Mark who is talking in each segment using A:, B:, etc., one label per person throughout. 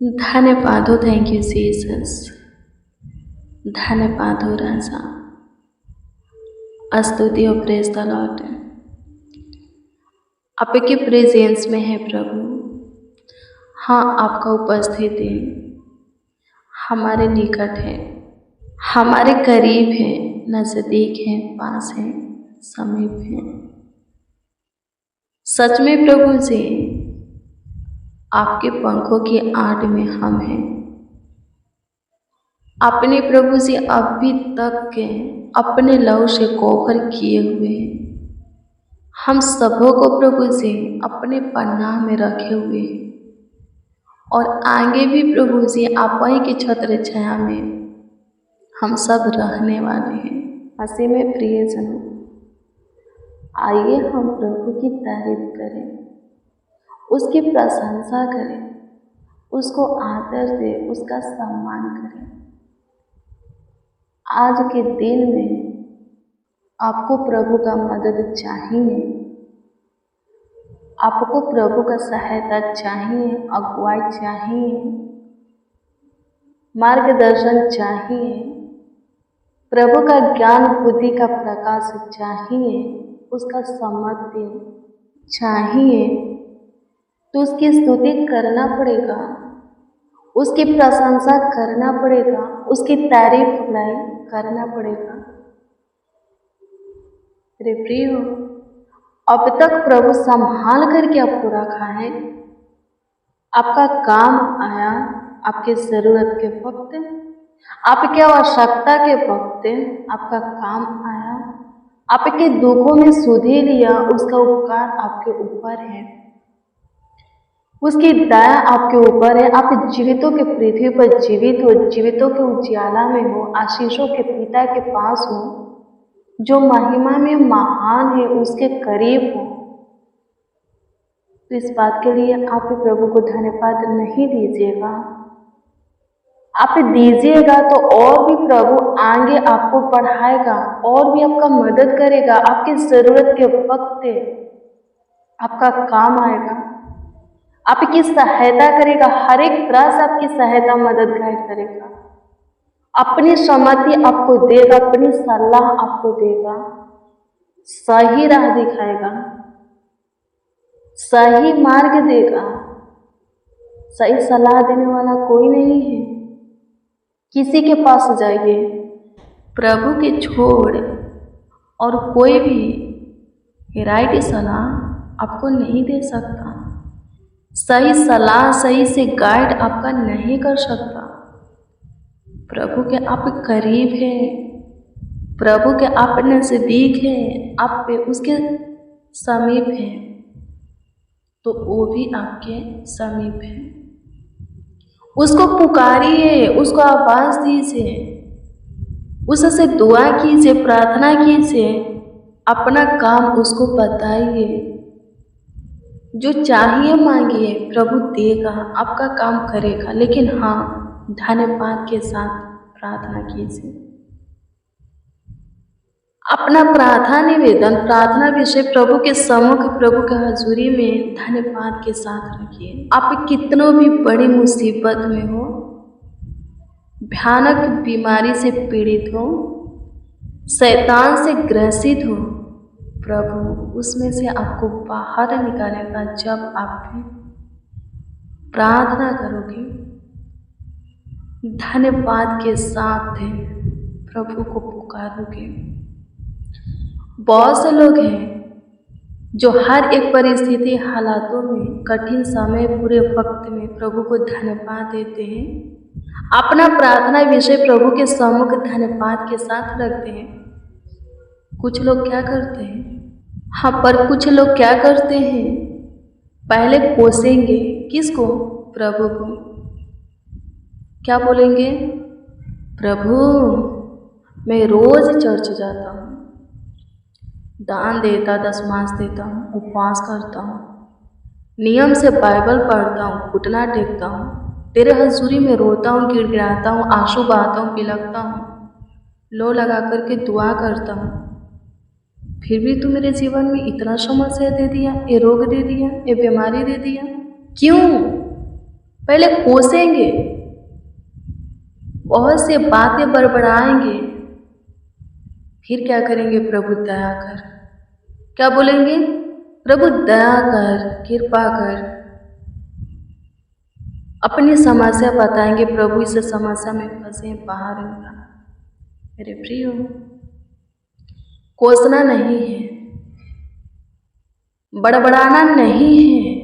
A: धन्यवाद हो, thank you Jesus. धन्यवाद हो राजा, स्तुति हो, प्रेज द लॉर्ड। आपके प्रेजेंस में है प्रभु। हाँ, आपका उपस्थिति हमारे निकट है, हमारे करीब है, नजदीक है, पास है, समीप है। सच में प्रभु जी, आपके पंखों की आड़ में हम हैं। अपने प्रभु जी अभी तक के अपने लहू से कोहर किए हुए हैं। हम सबों को प्रभु जी अपने पन्ना में रखे हुए हैं और आगे भी प्रभु जी आप ही की छत्र छाया में हम सब रहने वाले हैं। मसीह में प्रियजनों, आइए हम प्रभु की तारीफ करें, उसकी प्रशंसा करें, उसको आदर दें, उसका सम्मान करें। आज के दिन में आपको प्रभु का मदद चाहिए, आपको प्रभु का सहायता चाहिए, अगुवाई चाहिए, मार्गदर्शन चाहिए, प्रभु का ज्ञान बुद्धि का प्रकाश चाहिए, उसका सम्मति चाहिए, तो उसकी स्तुति करना पड़ेगा, उसकी प्रशंसा करना पड़ेगा, उसकी तारीफ बुलाई करना पड़ेगा। मेरे प्रियो, अब तक प्रभु संभाल करके आपको रखा है। आपका काम आया आपके ज़रूरत के वक्त, आपके आवश्यकता के वक्त आपका काम आया, आपके दुखों में सुधि लिया, उसका उपकार आपके ऊपर है, उसकी दया आपके ऊपर है। आप जीवितों के पृथ्वी पर जीवित हो, जीवितों के उजियाला में हो, आशीषों के पिता के पास हो, जो महिमा में महान है, उसके करीब हो। तो इस बात के लिए आप प्रभु को धन्यवाद नहीं दीजिएगा, आप दीजिएगा तो और भी प्रभु आगे आपको बढ़ाएगा, और भी आपका मदद करेगा, आपकी ज़रूरत के वक्त आपका काम आएगा, आपकी सहायता करेगा, हर एक तरह से आपकी सहायता मदद गाइड करेगा, अपनी सम्मति आपको देगा, अपनी सलाह आपको देगा, सही राह दिखाएगा, सही मार्ग देगा। सही सलाह देने वाला कोई नहीं है। किसी के पास जाइए, प्रभु के छोड़ और कोई भी राइट सलाह आपको नहीं दे सकता। सही सलाह सही से गाइड आपका नहीं कर सकता। प्रभु के आप करीब हैं, प्रभु के आप नज़दीक हैं, आप पे उसके समीप हैं, तो वो भी आपके समीप है। उसको पुकारिए, उसको आवाज़ दीजिए, उससे दुआ कीजिए, प्रार्थना कीजिए, अपना काम उसको बताइए, जो चाहिए मांगिए, प्रभु देगा, आपका काम करेगा। लेकिन हाँ, धन्यवाद के साथ प्रार्थना कीजिए। अपना प्रार्थना निवेदन, प्रार्थना विषय प्रभु के सम्मुख, प्रभु के हजूरी में धन्यवाद के साथ रखिए। आप कितनों भी बड़ी मुसीबत में हो, भयानक बीमारी से पीड़ित हो, शैतान से ग्रसित हो, प्रभु उसमें से आपको बाहर निकालेगा जब आप प्रार्थना करोगे, धन्यवाद के साथ प्रभु को पुकारोगे। बहुत से लोग हैं जो हर एक परिस्थिति, हालातों में, कठिन समय, पूरे वक्त में प्रभु को धन्यवाद देते हैं, अपना प्रार्थना विषय प्रभु के सम्मुख धन्यवाद के साथ रखते हैं। कुछ लोग क्या करते हैं? हाँ, पर कुछ लोग क्या करते हैं? पहले कोसेंगे किसको? प्रभु को। क्या बोलेंगे? प्रभु मैं रोज चर्च जाता हूँ, दान देता, दशमांश देता हूँ, उपवास करता हूँ, नियम से बाइबल पढ़ता हूँ, घुटना टेकता हूँ, तेरे हजूरी में रोता हूँ, गिड़गिड़ाता हूँ, आंसू बहाता हूँ, बिलखता हूँ, लो लगा करके दुआ करता हूँ, फिर भी तू मेरे जीवन में इतना समस्या दे दिया, ये रोग दे दिया, ये बीमारी दे दिया, क्यों? पहले कोसेंगे, बहुत से बातें बड़बड़ाएंगे, फिर क्या करेंगे? प्रभु दया कर। क्या बोलेंगे? प्रभु दया कर, कृपा कर। अपनी समस्या बताएंगे, प्रभु इस समस्या में फंसे, बाहर निकाल। मेरे प्रियो, कोसना नहीं है, बड़बड़ाना नहीं है,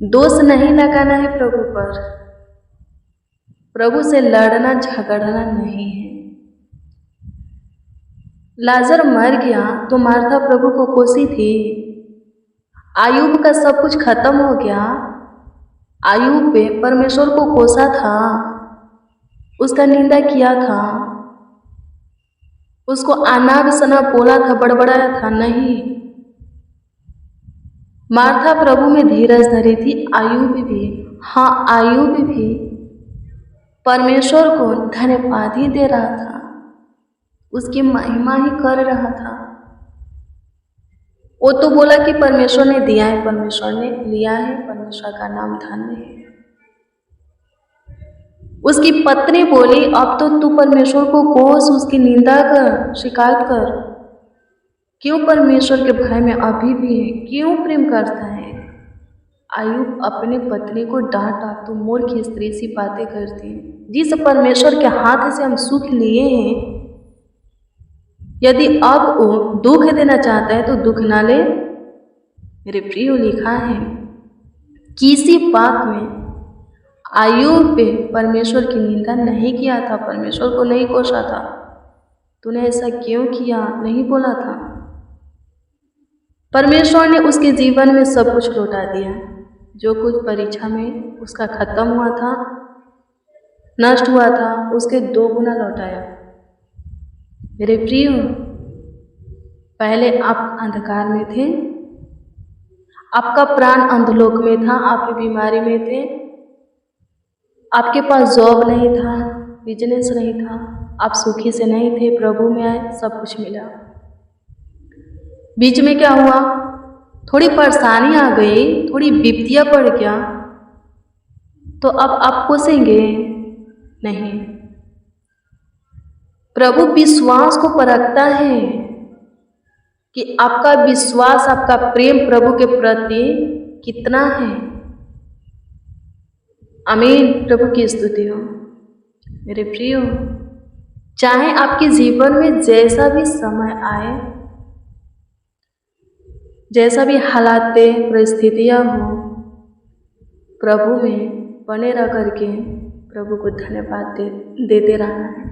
A: दोष नहीं लगाना है प्रभु पर, प्रभु से लड़ना झगड़ना नहीं है। लाजर मर गया तो मार्था प्रभु को कोसी थी। आयुब का सब कुछ खत्म हो गया, आयुब पे परमेश्वर को कोसा था, उसका निंदा किया था, उसको अनाप शनाप बोला था, बड़बड़ाया था। नहीं, मार्था प्रभु में धीरज धरी थी। आयुब भी, हाँ आयुब भी परमेश्वर को धन्यवाद ही दे रहा था, उसकी महिमा ही कर रहा था। वो तो बोला कि परमेश्वर ने दिया है, परमेश्वर ने लिया है, परमेश्वर का नाम धन्य है। उसकी पत्नी बोली, अब तो तू परमेश्वर को कोस, उसकी निंदा कर, शिकायत कर। क्यों परमेश्वर के भय में अभी भी है? क्यों प्रेम करता है? आयुब अपने पत्नी को डांटा, तू मूर्ख स्त्री सी बातें करती है। जिस परमेश्वर के हाथ से हम सुख लिए हैं, यदि अब वो दुख देना चाहता है तो दुख ना ले। मेरे प्रियो, लिखा है किसी बात में आयुब पे परमेश्वर की निंदा नहीं किया था, परमेश्वर को नहीं कोसा था। तूने ऐसा क्यों किया? नहीं बोला था। परमेश्वर ने उसके जीवन में सब कुछ लौटा दिया। जो कुछ परीक्षा में उसका खत्म हुआ था, नष्ट हुआ था, उसके 2 गुना लौटाया। मेरे प्रियो, पहले आप अंधकार में थे, आपका प्राण अंधलोक में था, आप बीमारी में थे, आपके पास जॉब नहीं था, बिजनेस नहीं था, आप सुखी से नहीं थे। प्रभु में आए, सब कुछ मिला। बीच में क्या हुआ? थोड़ी परेशानी आ गई, थोड़ी विपत्तियां पड़ गया, तो अब आप कोसेंगे नहीं। प्रभु विश्वास को परखता है कि आपका विश्वास, आपका प्रेम प्रभु के प्रति कितना है। आमीन। प्रभु की स्तुति हो। मेरे प्रियो, चाहे आपके जीवन में जैसा भी समय आए, जैसा भी हालात परिस्थितियां हो, प्रभु में बने रह करके प्रभु को धन्यवाद देते रहना है।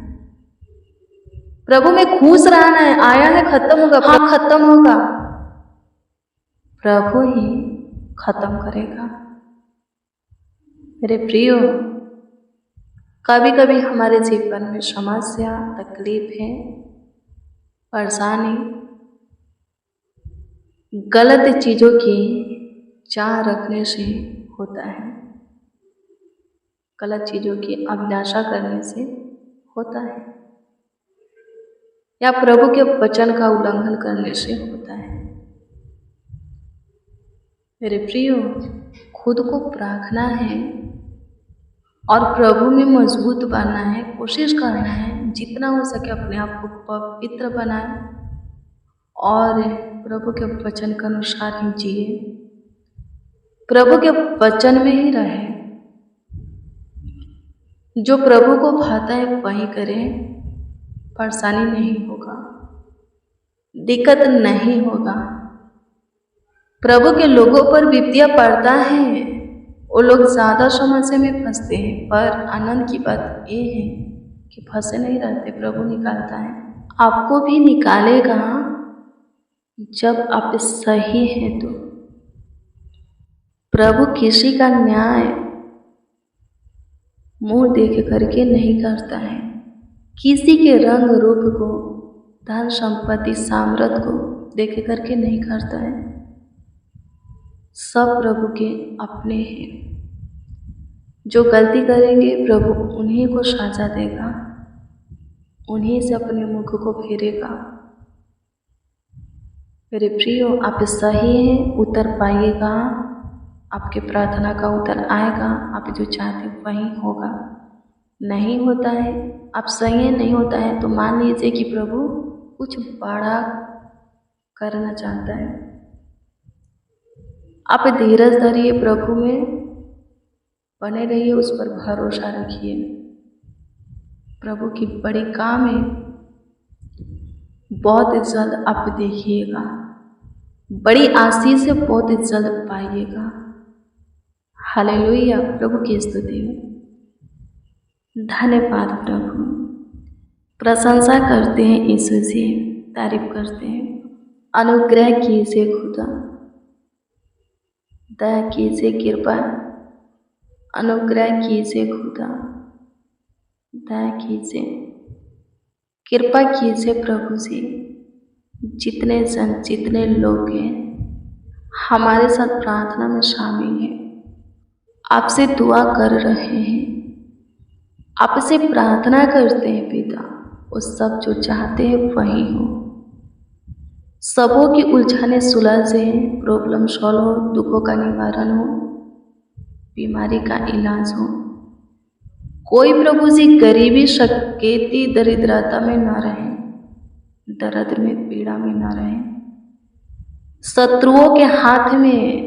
A: प्रभु में खुश रहना है। आया है, खत्म होगा, हाँ खत्म होगा, प्रभु ही खत्म करेगा। मेरे प्रियो, कभी कभी हमारे जीवन में समस्या, तकलीफ है, परेशानी, गलत चीज़ों की चाह रखने से होता है, गलत चीज़ों की अभिलाषा करने से होता है, या प्रभु के वचन का उल्लंघन करने से होता है। मेरे प्रियो, खुद को परखना है और प्रभु में मजबूत बनना है। कोशिश करना है जितना हो सके अपने आप को पवित्र बनाए और प्रभु के वचन के अनुसार ही जिए, प्रभु के वचन में ही रहे। जो प्रभु को भाता है वही करें, परेशानी नहीं होगा, दिक्कत नहीं होगा। प्रभु के लोगों पर विपत्तियां पड़ता है, वो लोग ज़्यादा समस्या में फंसते हैं, पर आनंद की बात ये है कि फंसे नहीं रहते, प्रभु निकालता है। आपको भी निकालेगा जब आप सही हैं तो। प्रभु किसी का न्याय मुंह देख करके नहीं करता है, किसी के रंग रूप को, धन संपत्ति, सामर्थ को देख करके नहीं करता है। सब प्रभु के अपने हैं। जो गलती करेंगे प्रभु उन्हीं को सजा देगा, उन्हीं से अपने मुख को फेरेगा। मेरे प्रियो, आप सही हैं, उतर पाइएगा। आपके प्रार्थना का उत्तर आएगा, आप जो चाहते वही होगा। नहीं होता है, आप सही है, नहीं होता है तो मान लीजिए कि प्रभु कुछ बड़ा करना चाहता है। आप धीरज धरिए, प्रभु में बने रहिए, उस पर भरोसा रखिए। प्रभु की बड़ी काम है, बहुत जल्द आप देखिएगा, बड़ी आशीष से बहुत जल्द पाइएगा। हालेलुया, प्रभु की स्तुति हो। धन्यवाद प्रभु, प्रशंसा करते हैं यीशु से, तारीफ करते हैं। अनुग्रह कीजिए खुदा, दया कीजिए, कृपा अनुग्रह कीजिए खुदा, दया कीजिए, कृपा कीजिए प्रभु जी। जितने जन, जितने लोग हैं हमारे साथ प्रार्थना में शामिल हैं, आपसे दुआ कर रहे हैं, आपसे प्रार्थना करते हैं पिता, वो सब जो चाहते हैं वही हो। सबों की उलझने सुलझे, प्रॉब्लम सॉल्व हो, दुखों का निवारण हो, बीमारी का इलाज हो। कोई प्रभु जी गरीबी, शकेती, दरिद्रता में न रहे, दर्द में, पीड़ा में न रहे, शत्रुओं के हाथ में,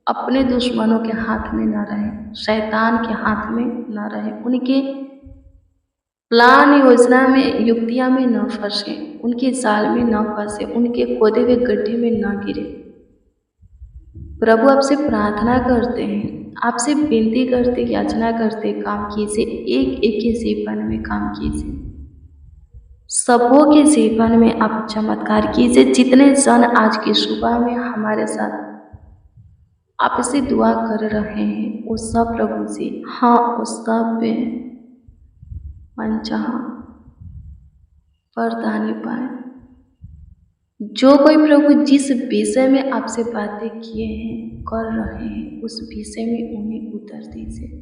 A: अपने दुश्मनों के हाथ में न रहे, शैतान के हाथ में न रहे, उनके प्लान योजना में, युक्तियां में न फंसे, उनके जाल में न फंसे, उनके खोदे हुए गड्ढे में न गिरे। प्रभु आपसे प्रार्थना करते हैं, आपसे विनती करते, याचना करते, काम कीजिए, एक एक के जीवन में काम कीजिए, सबों के जीवन में आप चमत्कार कीजिए। जितने जन आज की सुबह में हमारे साथ आपसे दुआ कर रहे हैं, वो सब प्रभु जी, हाँ, उस सब पे मनचाहा वरदानी पाए। जो कोई प्रभु जिस विषय में आपसे बातें किए हैं, कर रहे हैं, उस विषय में उन्हें उत्तर दीजिए।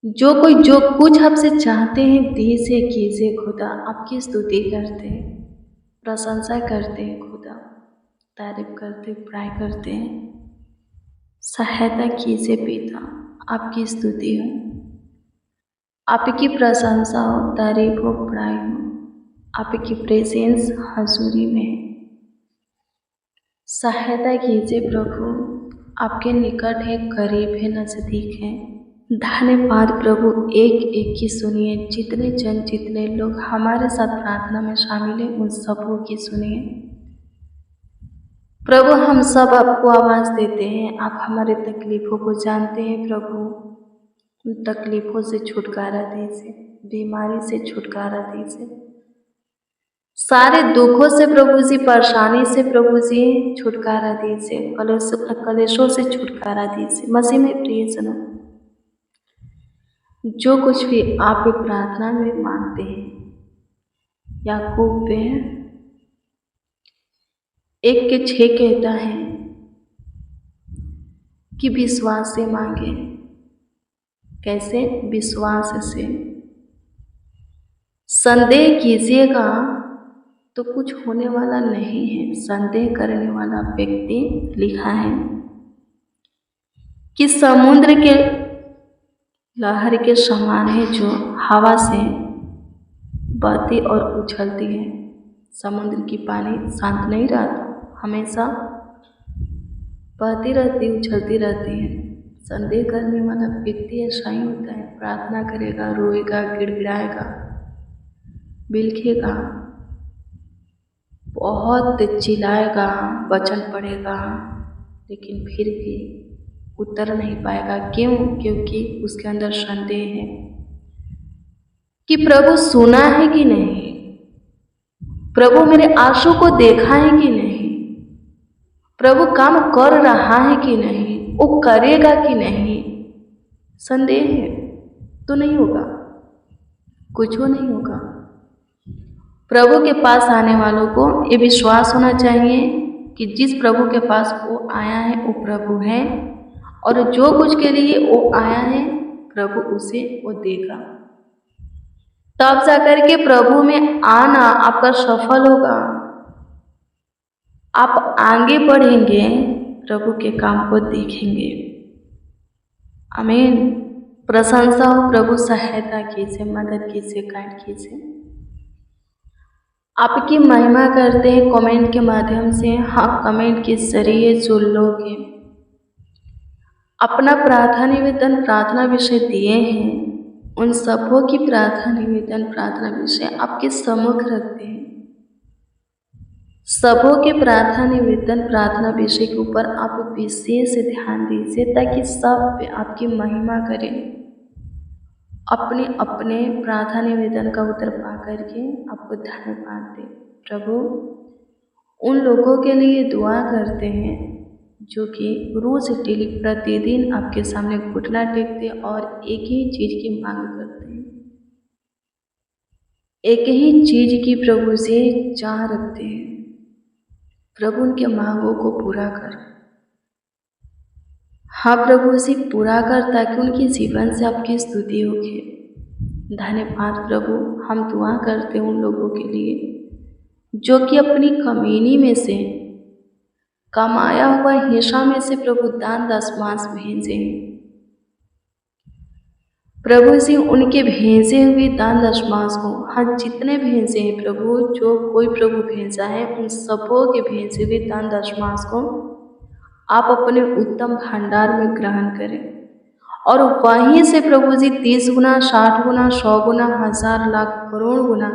A: जो कोई जो कुछ आपसे चाहते हैं, दीजिए, कीजिए खुदा। आपकी स्तुति करते हैं, प्रशंसा करते हैं खुदा, तारीफ करते, बड़ाई करते हैं। सहायता कीजिए पिता, आपकी स्तुति हो, आपकी प्रशंसा हो, तारीफ हो, बड़ाई हो, आपकी प्रेजेंस हजूरी में है। सहायता कीजिए प्रभु, आपके निकट है, करीब है, नजदीक है। धन्यवाद प्रभु, एक एक की सुनिए। जितने जन, जितने लोग हमारे साथ प्रार्थना में शामिल हैं, उन सबों की सुनिए प्रभु। हम सब आपको आवाज़ देते हैं, आप हमारे तकलीफ़ों को जानते हैं प्रभु। उन तकलीफ़ों से छुटकारा दीजिए, बीमारी से छुटकारा दीजिए, सारे दुखों से प्रभु जी, परेशानी से प्रभु जी छुटकारा दीजिए, कलेशों से छुटकारा दीजिए। मसीह में प्रियजनों, जो कुछ भी आप प्रार्थना में मांगते हैं, याकूब पे 1:6 कहता है कि विश्वास से मांगे। कैसे? विश्वास से। संदेह कीजिएगा तो कुछ होने वाला नहीं है। संदेह करने वाला व्यक्ति, लिखा है कि समुद्र के लहर के समान है, जो हवा से बहती और उछलती है। समुद्र की पानी शांत नहीं रहता, हमेशा बहती रहती, उछलती रहती है। संदेह करने वाला व्यक्ति ऐसा ही होता है, प्रार्थना करेगा, रोएगा, गिड़गिड़ाएगा, बिलखेगा, बहुत चिल्लाएगा, वचन पढ़ेगा, लेकिन फिर भी उत्तर नहीं पाएगा। क्यों? क्योंकि उसके अंदर संदेह है कि प्रभु सुना है कि नहीं, प्रभु मेरे आंसू को देखा है कि नहीं, प्रभु काम कर रहा है कि नहीं, वो करेगा कि नहीं। संदेह है तो नहीं होगा, कुछ हो नहीं होगा। प्रभु के पास आने वालों को ये विश्वास होना चाहिए कि जिस प्रभु के पास वो आया है वो प्रभु है, और जो कुछ के लिए वो आया है प्रभु उसे वो देगा। तब जाकर के प्रभु में आना आपका सफल होगा, आप आगे बढ़ेंगे, प्रभु के काम को देखेंगे। आमीन। प्रशंसा हो, प्रभु सहायता कीजिए, मदद कीजिए, गाइड कीजिए। आपकी महिमा करते हैं कमेंट के माध्यम से। हाँ, कमेंट के जरिए जो लोग अपना प्रार्थना निवेदन प्रार्थना विषय दिए हैं, उन सबों की प्रार्थना निवेदन प्रार्थना विषय आपके सम्मुख रखते हैं। सबों के प्रार्थना निवेदन प्रार्थना विषय के ऊपर आप विशेष ध्यान दीजिए, ताकि सब आपकी महिमा करें। अपने अपने प्रार्थना निवेदन का उत्तर पा करके आपको धन्यवाद दें। प्रभु उन लोगों के लिए दुआ करते हैं जो कि रोज डेली प्रतिदिन आपके सामने घुटना टेकते और एक ही चीज की मांग करते हैं, एक ही चीज की प्रभु से चाह रखते हैं। प्रभु उनके मांगों को पूरा कर। हाँ प्रभु, उसे पूरा कर ताकि उनके जीवन से आपकी स्तुति होगी। धन्यवाद प्रभु। हम दुआ करते हैं उन लोगों के लिए जो कि अपनी कमीनी में से कमाया हुआ हिस्सा में से प्रभु दान दशमांश भेजे हैं। प्रभु जी उनके भेजे हुए दान दशमांश को, हाँ जितने भेजे हैं प्रभु, जो कोई प्रभु भेजा है, उन सबों के भेजे हुए दान दशमांश को आप अपने उत्तम भंडार में ग्रहण करें और वहीं से प्रभु जी 30 गुना, 60 गुना, 100 गुना, 1000 लाख करोड़ गुना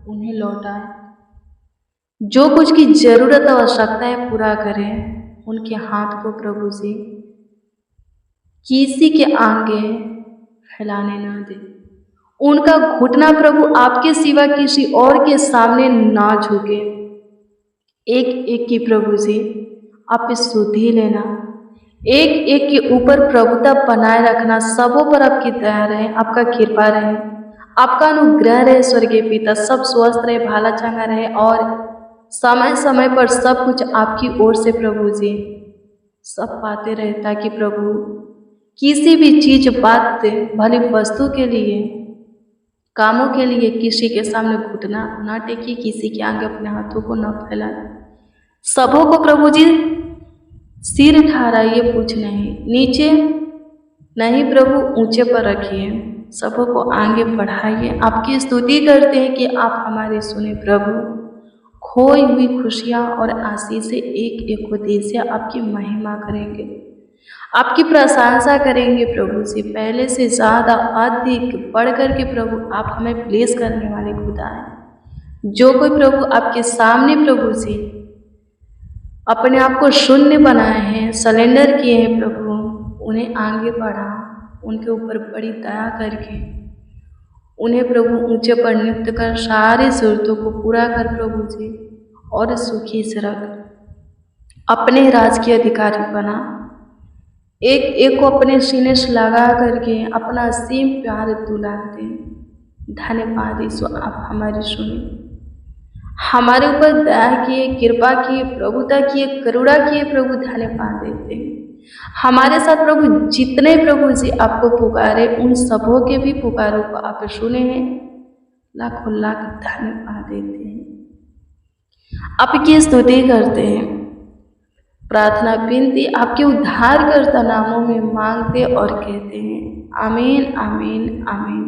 A: उन्हें लौटाए। जो कुछ की जरूरत आवश्यकता है पूरा करें। उनके हाथ को प्रभु जी किसी के आगे फैलाने ना दे। उनका घुटना प्रभु आपके सिवा किसी और के सामने ना झुके। एक एक की प्रभु जी आप स्तुति लेना, एक एक के ऊपर प्रभुता बनाए रखना। सबों पर आपकी दया रहे, आपका कृपा रहे, आपका अनुग्रह रहे। स्वर्गीय पिता, सब स्वस्थ रहे, भाला चंगा रहे और समय समय पर सब कुछ आपकी ओर से प्रभु जी सब पाते रहे, ताकि प्रभु किसी भी चीज बात से, भली वस्तु के लिए, कामों के लिए किसी के सामने घुटना ना टेकी, किसी के आगे अपने हाथों को न फैलाए। सबों को प्रभु जी सिर ठहराइए, पूछ नहीं, नीचे नहीं प्रभु, ऊंचे पर रखिए। सबों को आगे बढ़ाइए। आपकी स्तुति करते हैं कि आप हमारी सुने प्रभु। खोई हुई खुशियाँ और आशीष से एक एक उद्देश्य आपकी महिमा करेंगे, आपकी प्रशंसा करेंगे प्रभु जी। पहले से ज़्यादा अधिक बढ़ कर के प्रभु आप हमें प्लेस करने वाले खुदा हैं। जो कोई प्रभु आपके सामने प्रभु जी अपने आप को शून्य बनाए हैं, सरेंडर किए हैं प्रभु, उन्हें आगे बढ़ा, उनके ऊपर बड़ी दया करके उन्हें प्रभु ऊंचे पर नियुक्त कर, सारी जरूरतों को पूरा कर प्रभु जी, और सुखी से रख। अपने राज के अधिकारी बना, एक एक को अपने सीने से लगा करके अपना असीम प्यार दुलार दे। धन्यवाद ईश्वर, आप हमारी सुने, हमारे ऊपर दया किए, कृपा किए, प्रभुता किए, करुणा किए प्रभु। धन्यवाद देते हैं। हमारे साथ प्रभु जितने प्रभु जी आपको पुकारे, उन सबों के भी पुकारों को आप सुने हैं। लाखों लाख धन्यवाद देते हैं, आपकी स्तुति करते हैं। प्रार्थना विनती आपके उद्धारकर्ता नामों में मांगते और कहते हैं, आमीन आमीन आमीन।